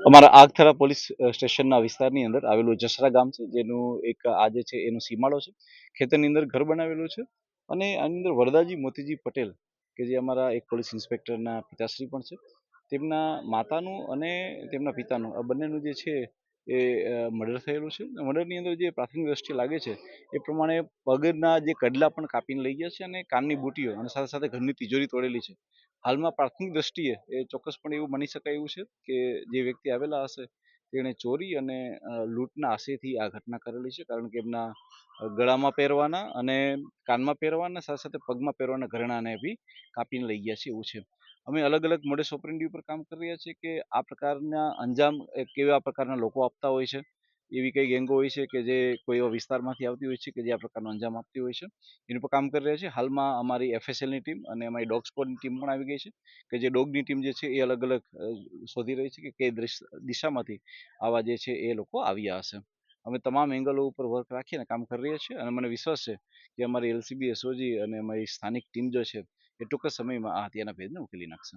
અમારા આગથરા પોલીસ સ્ટેશનના વિસ્તારની અંદર આવેલું જસરા ગામ છે, જેનું એક આજે છે એનો સીમાડો છે. ખેતરની અંદર ઘર બનાવેલું છે અને આની અંદર વરદાજી મોતીજી પટેલ કે જે અમારા એક પોલીસ ઇન્સ્પેક્ટરના પિતાશ્રી પણ છે, તેમના માતાનું અને તેમના પિતાનું આ બંનેનું જે છે એ મર્ડર થયેલું છે. મર્ડરની અંદર જે પ્રાથમિક દ્રષ્ટિએ લાગે છે એ પ્રમાણે પગના જે કડલા પણ કાપીને લઈ ગયા છે અને કાનની બુટીઓ અને સાથે સાથે ઘરની તિજોરી તોડેલી છે. હાલમાં પ્રાથમિક દ્રષ્ટિએ એ ચોક્કસપણે એવું માની શકાય એવું છે કે જે વ્યક્તિ આવેલા હશે તેણે ચોરી અને લૂંટના આશયથી આ ઘટના કરેલી છે, કારણ કે એમના ગળામાં પહેરવાના અને કાનમાં પહેરવાના સાથે સાથે પગમાં પહેરવાના ઘરેણાને બી કાપીને લઈ ગયા છે એવું છે. અમે અલગ અલગ મોડસ ઓપરેન્ડી ઉપર કામ કરી રહ્યા છીએ કે આ પ્રકારના અંજામ કેવા પ્રકારના લોકો આપતા હોય છે, એવી કઈ ગેંગો હોય છે કે જે કોઈ એવા વિસ્તારમાંથી આવતી હોય છે કે જે આ પ્રકારનો અંજામ આપતી હોય છે, એની ઉપર કામ કરી રહ્યા છે. હાલમાં અમારી FSLની ટીમ અને અમારી ડોગ સ્કોડની ટીમ પણ આવી ગઈ છે કે જે ડોગની ટીમ જે છે એ અલગ અલગ શોધી રહી છે કે કઈ દિશામાંથી આવા જે છે એ લોકો આવ્યા હશે. અમે તમામ એંગલો ઉપર વર્ક રાખીને કામ કરી રહ્યા છીએ અને મને વિશ્વાસ છે કે અમારી LCB SOG અને અમારી સ્થાનિક ટીમ જો છે એ ટૂંક જ સમયમાં આ હત્યાના ભેદને ઉકેલી નાખશે.